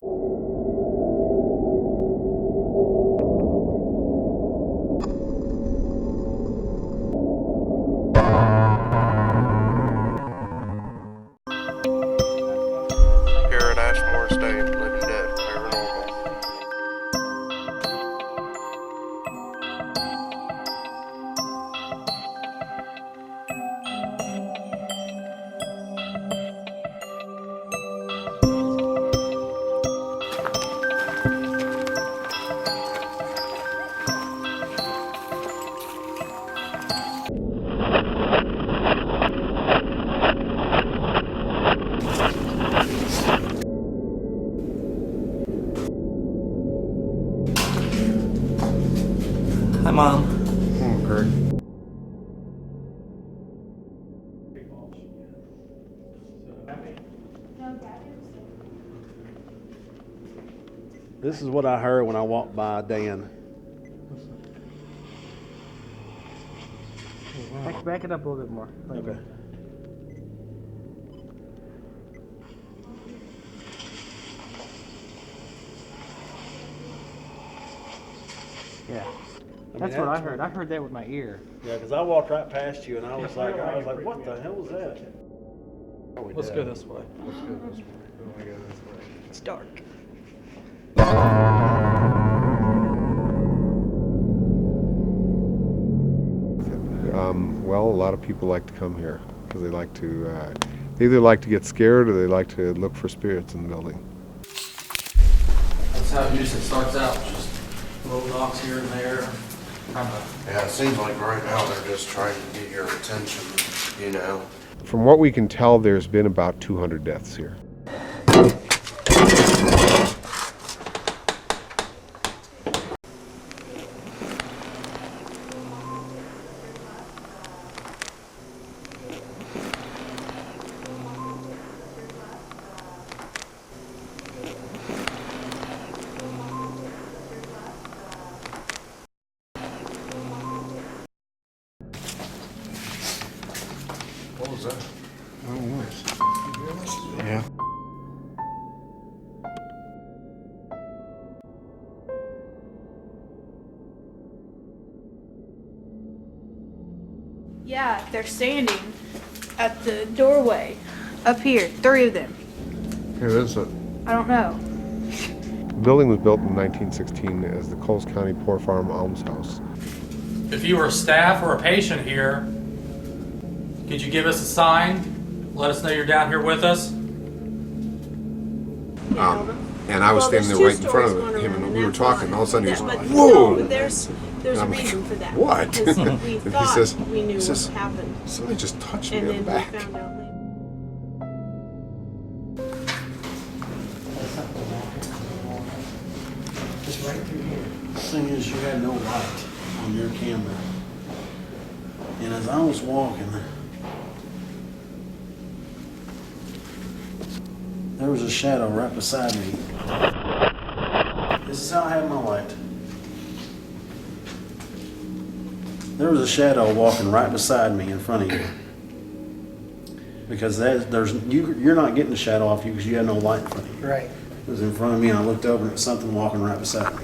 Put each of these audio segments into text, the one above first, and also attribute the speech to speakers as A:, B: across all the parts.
A: Here at Ashmore Estate, Living Dead, Paranormal.
B: Hi, Mom.
A: Oh, Kurt.
C: This is what I heard when I walked by Dan.
D: Back it up a little bit more.
C: Okay.
D: Yeah. That's what I heard. I heard that with my ear.
C: Yeah, because I walked right past you and I was like, what the hell was that?
B: Let's go this way.
A: Let's go this way. We go this way.
D: It's dark.
E: Well, a lot of people like to come here because they like to, they either like to get scared or they like to look for spirits in the building.
B: That's how it usually starts out, just little knocks here and there.
A: Yeah, it seems like right now they're just trying to get your attention, you know.
E: From what we can tell, there's been about 200 deaths here.
A: What was that?
E: I don't know.
A: Yeah.
F: Yeah, they're standing at the doorway up here, 3 of them.
E: Who is it?
F: I don't know.
E: The building was built in 1916 as the Coles County Poor Farm Almshouse.
G: If you were a staff or a patient here, could you give us a sign? Let us know you're down here with us?
E: And I was standing there right in front of him, and we were talking, and all of a sudden he was like, "Whoa!"
H: There's
E: And
H: a
E: I'm like,
H: reason for that.
E: "What?"
H: Because we
E: And he
H: thought
E: says-
H: we knew
E: he says,
H: what happened,
E: Somebody just touched me
H: and
E: on the
H: then we
E: back.
H: found out later.
C: Just right through here. The thing is, you had no light on your camera. And as I was walking, there was a shadow right beside me. This is how I have my light. There was a shadow walking right beside me in front of you. Because you're not getting the shadow off you because you had no light in front of you.
D: Right.
C: It was in front of me and I looked over and it was something walking right beside me.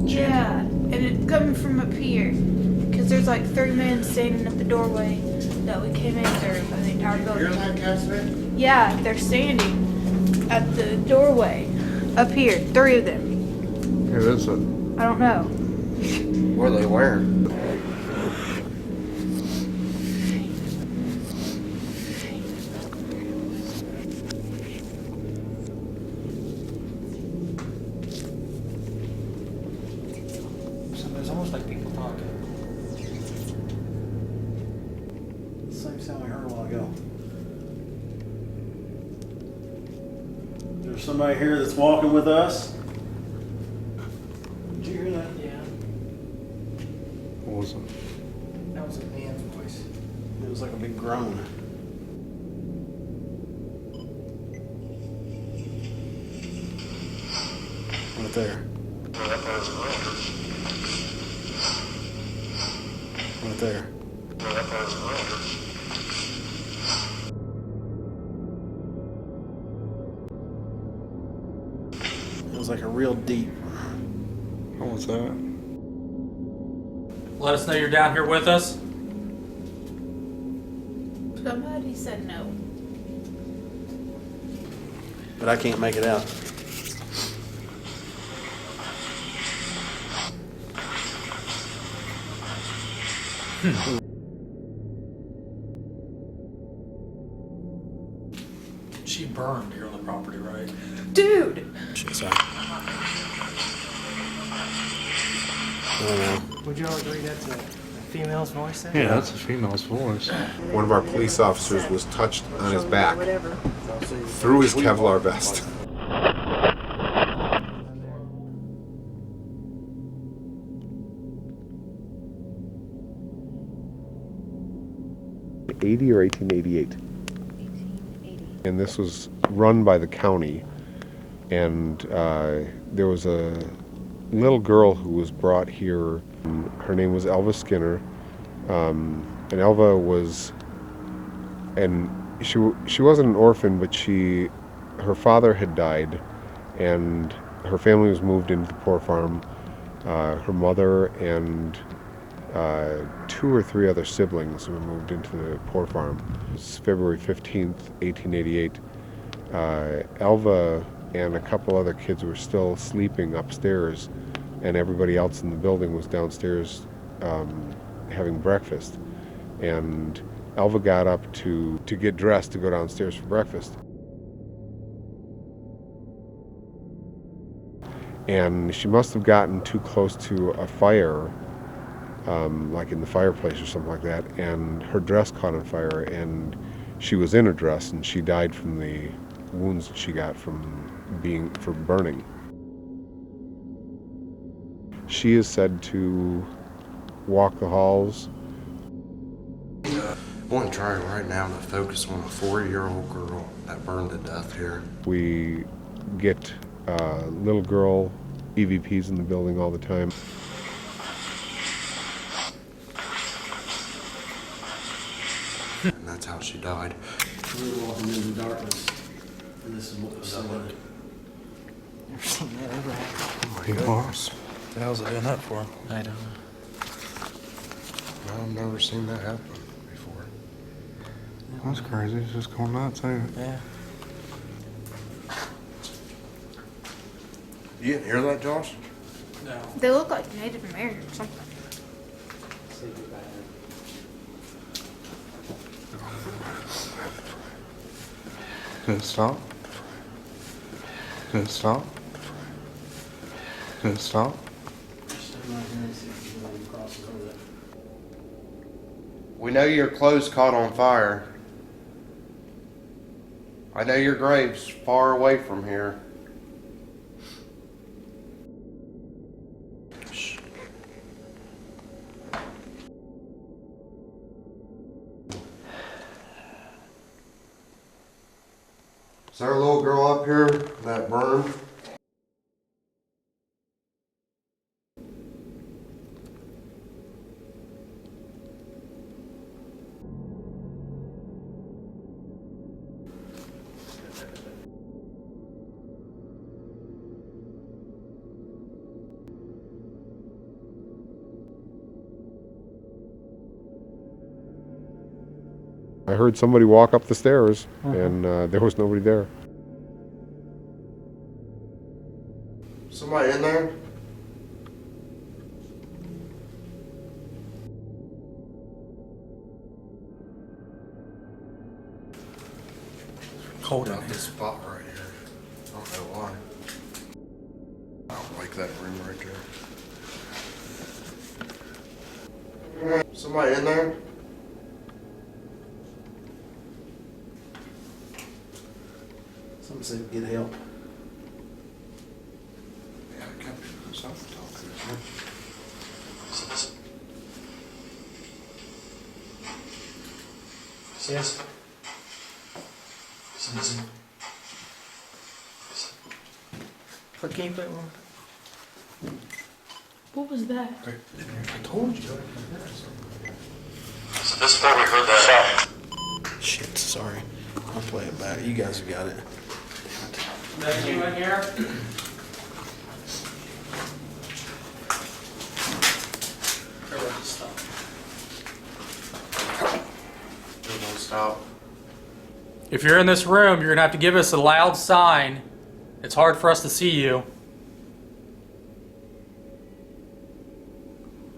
F: Yeah, and it coming from up here. Because there's like 3 men standing at the doorway that we came in through by the entire building. Yeah, they're standing at the doorway up here, 3 of them.
E: Who is it?
F: I don't know.
A: What are they wearing?
B: It's almost like people talking.
C: Same sound we heard a while ago. There's somebody here that's walking with us. Did you hear that?
D: Yeah.
E: What was it?
D: That was a man's voice.
C: It was like a big groan. Right there. Right there. a real deep.
E: What was that?
G: Let us know you're down here with us.
F: Somebody said no.
C: But I can't make it out.
G: She burned here on the property, right?
F: Dude!
C: Sorry. I don't know.
D: Would you all agree that's a female's voice there?
E: Yeah, that's a female's voice. One of our police officers was touched on his back through his Kevlar vest. '80 or 1888. 1880. And this was run by the county, and there was a little girl who was brought here. Her name was Elva Skinner, and Elva was, and she wasn't an orphan, but her father had died, and her family was moved into the poor farm. Her mother and 2 or 3 other siblings were moved into the poor farm. It was February 15th, 1888. Elva and a couple other kids were still sleeping upstairs, and everybody else in the building was downstairs having breakfast. And Elva got up to get dressed to go downstairs for breakfast. And she must have gotten too close to a fire, like in the fireplace or something like that, and her dress caught on fire, and she was in a dress, and she died from the wounds that she got from burning. She is said to walk the halls.
A: I want to try right now to focus on a 4-year-old girl that burned to death here.
E: We get little girl EVPs in the building all the time.
A: And that's how she died.
C: We were walking into darkness, and this is what was said.
D: Never seen that ever happen.
A: Oh my goodness.
B: What the hell's it doing that for?
D: I don't know.
A: I've never seen that happen before.
E: That's crazy. It's just going nuts, ain't it?
D: Yeah.
A: You didn't hear that, Josh?
G: No.
F: They look like Native American or something.
E: Did it stop? Did it stop? Did it stop?
A: We know your clothes caught on fire. I know your grave's far away from here. Shh. Is there a little girl up here that burned?
E: I heard somebody walk up the stairs, and there was nobody there.
A: Somebody in there?
B: Cold in
A: Got
B: here.
A: this spot right here. I don't know why. I don't like that room right there. Somebody in there?
C: Some said get help.
A: Yeah, it could be something talking.
B: Yes.
D: What game that one?
F: What was that?
A: I told you.
H: So this is where we heard that.
C: Shit, sorry. I'll play it back. You guys have got it.
G: That you in here?
A: stop?
G: If you're in this room, you're gonna have to give us a loud sign. It's hard for us to see you.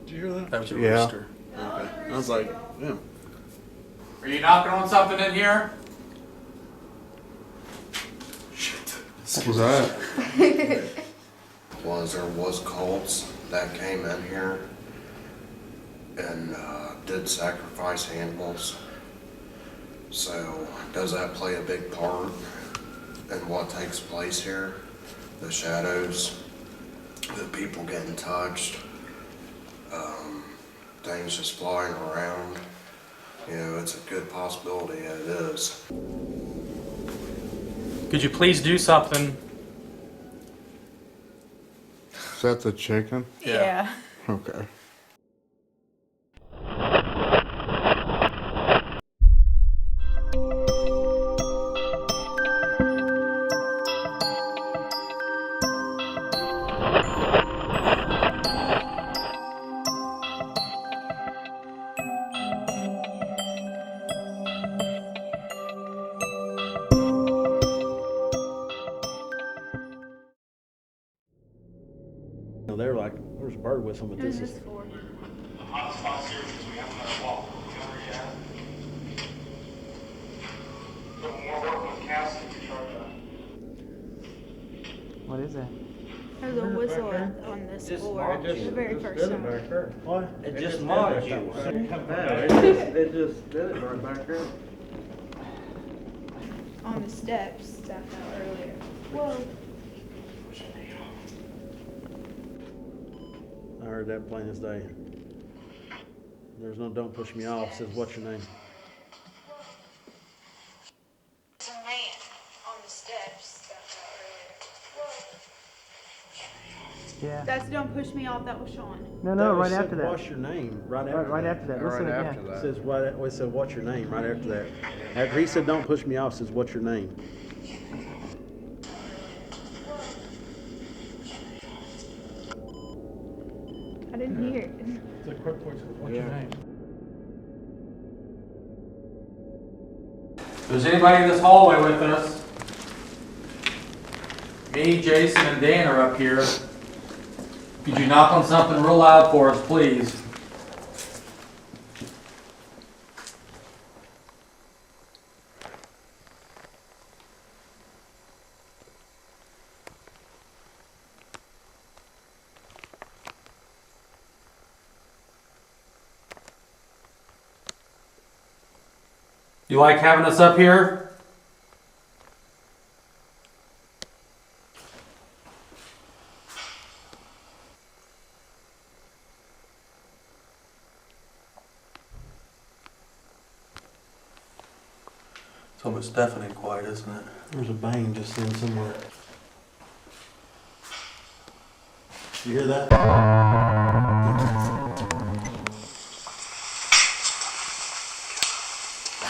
C: Did you hear that?
G: That was your
C: Yeah.
G: rooster.
C: Okay. I was like, yeah.
G: Are you knocking on something in here?
E: What was that?
A: There was cults that came in here and did sacrifice animals. So does that play a big part in what takes place here? The shadows, the people getting touched, things just flying around. You know, it's a good possibility, it is.
G: Could you please do something?
E: Is that the chicken?
F: Yeah.
E: Okay.
C: No, they're like, there's a bird with them, but
F: Who's
C: this
F: this
C: is.
F: for?
H: The hotspot series, we have another wall. You know where you at? So when we're working with Cassie, we try to.
D: What is that?
F: There's a whistle on this floor. The very first time.
C: What?
B: It just mocked you.
C: It just did it right back there.
F: On the steps that I found earlier. Whoa.
C: I heard that plain as day. There's no "don't push me off." It says, "What's your name?"
F: There's a man on the steps that I found earlier.
D: Yeah.
F: That's "Don't Push Me Off." That was Sean.
D: No,
C: That
D: right
C: was
D: after
C: said,
D: that.
C: What's your name? Right after.
D: Right after that. Listen
E: Right
D: again.
E: after
C: It
E: that.
C: says what? It said, "What's your name?" Right after that. After he said, "Don't push me off," it says, "What's your name?"
F: I didn't hear it.
G: It's a quick voice. What's your name? If there's anybody in this hallway with us, me, Jason, and Dan are up here. Could you knock on something real loud for us, please? You like having us up here?
B: It's almost deafening quiet, isn't it?
C: There's a bang just in somewhere. You hear that?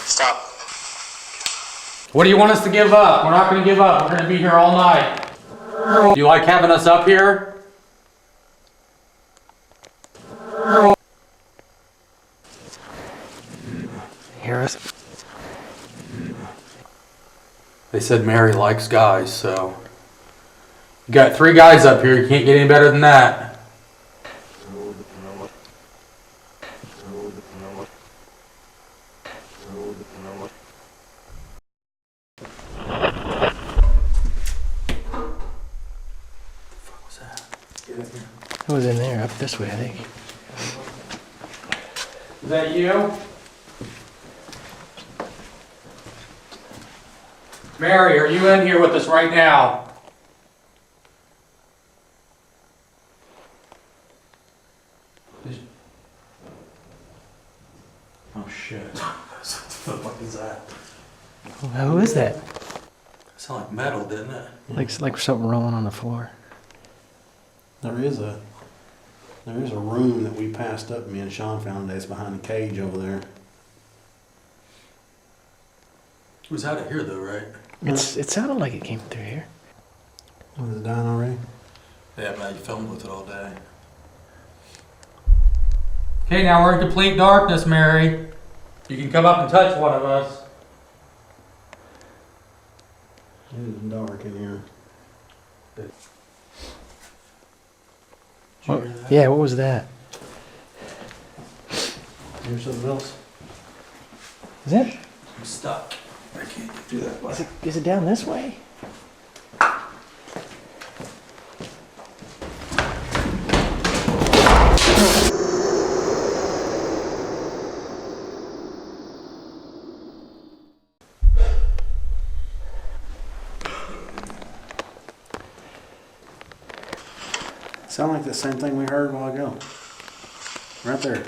H: Stop.
G: What do you want us to give up? We're not going to give up. We're going to be here all night. Do you like having us up here?
D: Hear us?
G: They said Mary likes guys, so you got 3 guys up here. You can't get any better than that.
D: It was in there, up this way, I think.
G: Is that you? Mary, are you in here with us right now? Oh shit. What the fuck is that?
D: Who is that?
B: It sounded like metal, didn't it?
D: Like something rolling on the floor.
C: There is a room that we passed up. Me and Sean found that's behind the cage over there.
B: It was out of here though, right?
D: It sounded like it came through here.
C: Was it dying already?
B: Yeah, man, you filmed with it all day.
G: Okay, now we're in complete darkness, Mary. You can come up and touch one of us.
C: It is dark in here.
D: What? Yeah, what was that?
C: Here's something else.
D: Is it?
B: I'm stuck. I can't get through that way.
D: Is it down this way?
C: Sound like the same thing we heard a while ago. Right there.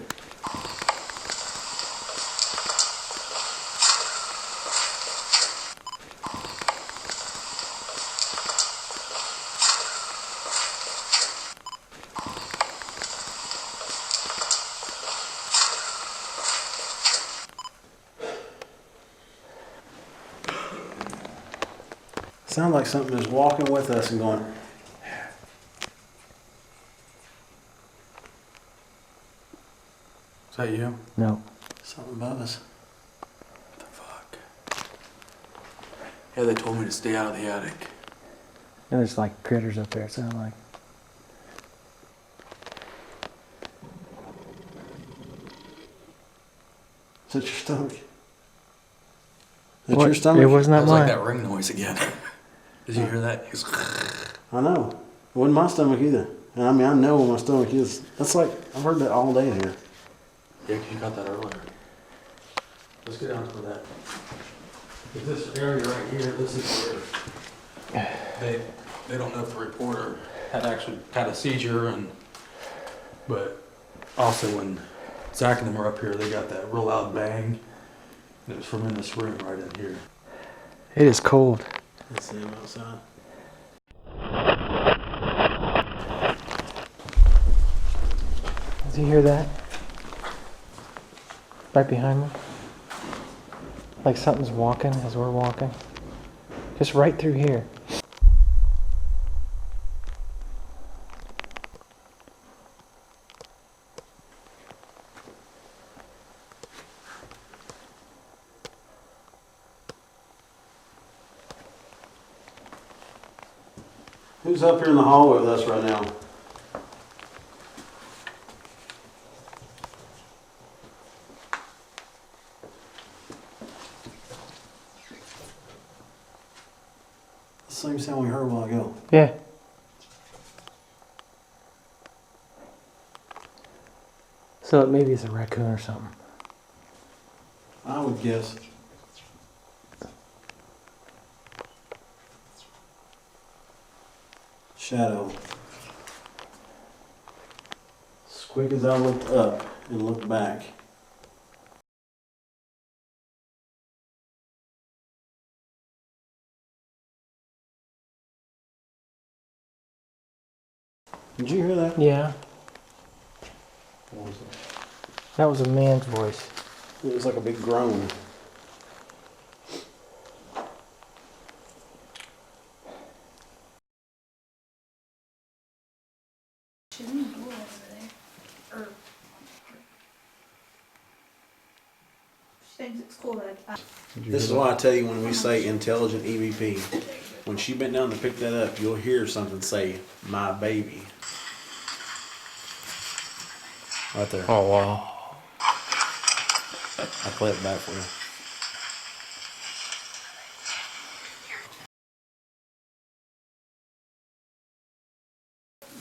C: Sounds like something is walking with us and going,
B: Is that you?
D: No.
C: something above us.
B: What the fuck? Yeah, they told me to stay out of the attic.
D: And there's like critters up there, it sounded like.
C: Is that your stomach? Is that
D: What?
C: your stomach?
D: It was
B: That
D: not
B: was
D: mine.
B: like that ring noise again. Did you hear that? He was
C: I know. It wasn't my stomach either. And I mean, I know where my stomach is. That's like, I've heard that all day in here.
B: Yeah, 'cause you got that earlier.
G: Let's get down to that. This area right here, this is where
B: They don't know if the reporter had actually had a seizure, but also when Zach and them were up here, they got that real loud bang. And it was from in this room right in here.
D: It is cold.
C: Let's see him outside.
D: Does he hear that? Right behind me? Like something's walking as we're walking. Just right through here.
C: Who's up here in the hallway with us right now? The same sound we heard a while ago.
D: Yeah. So maybe it's a raccoon or something.
C: I would guess. Shadow. As quick as I looked up and looked back. Did you hear that?
D: Yeah.
C: What was it?
D: That was a man's voice.
C: It was like a big groan.
F: She's in the door over there. Or she thinks it's cool that
C: This is why I tell you when we say intelligent EVP, when she bent down to pick that up, you'll hear something say, "My baby." Right there.
D: Oh, wow.
C: I'll play it back for you.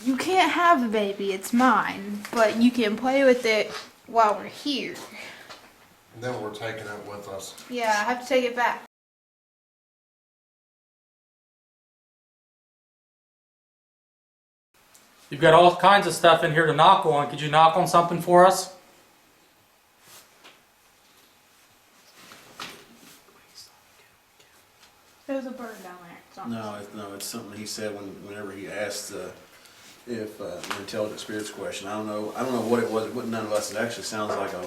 F: you can't have a baby, it's mine, but you can play with it while we're here.
A: Then we're taking it with us.
F: Yeah, I have to take it back.
G: You've got all kinds of stuff in here to knock on. Could you knock on something for us?
F: There's a bird down there. It's not-
C: No, it's something he said whenever he asked if an intelligent spirits question. I don't know what it was. It wasn't none of us. It actually sounds like a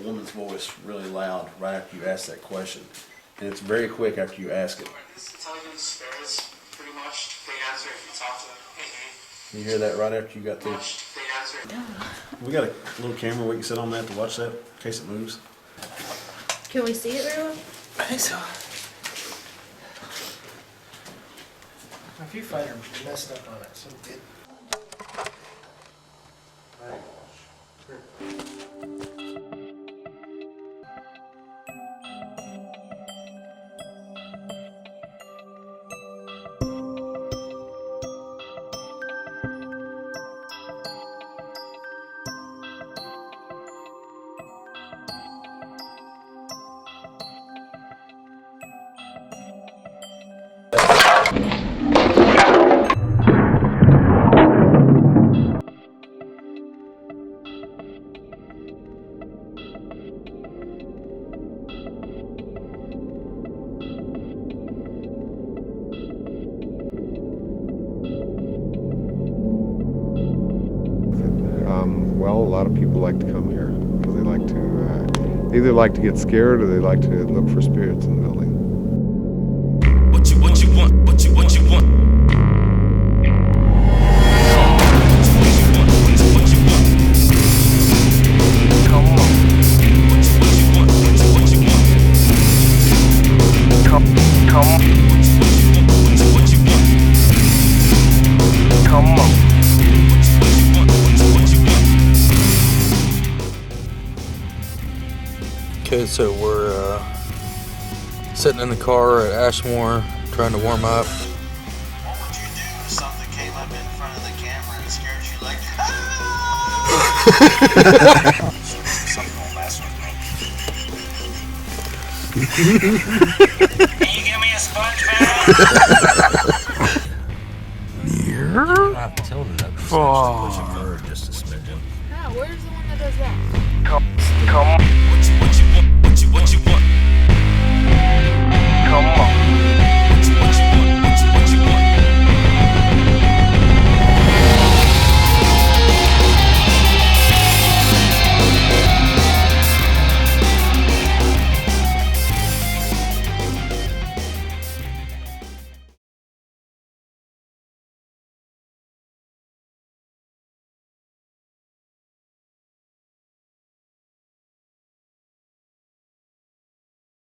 C: woman's voice, really loud, right after you ask that question, and it's very quick after you ask it.
H: This intelligence spirits, pretty much, they answer if you talk to them. Hey,
C: You hear that right after you got
H: hey,
C: through.
H: they answer.
C: We got a little camera we can sit on that to watch that in case it moves.
F: Can we see it very well?
D: I think so. A few fighters messed up on it, so it.
E: Well, a lot of people like to come here because they like to either like to get scared or they like to look for spirits in the building.
I: What you want? What you want?
B: Okay, so we're sitting in the car at Ashmore trying to warm up.
C: What would you do if something came up in front of the camera and scared you like, something won't mess with me?
H: Can you give me a sponge bath?
I: I've tilted up.
B: Oh.
I: Push it forward just a smidgen.
F: Yeah, where's the one that does that?
I: What you want? What you want?
D: Come on.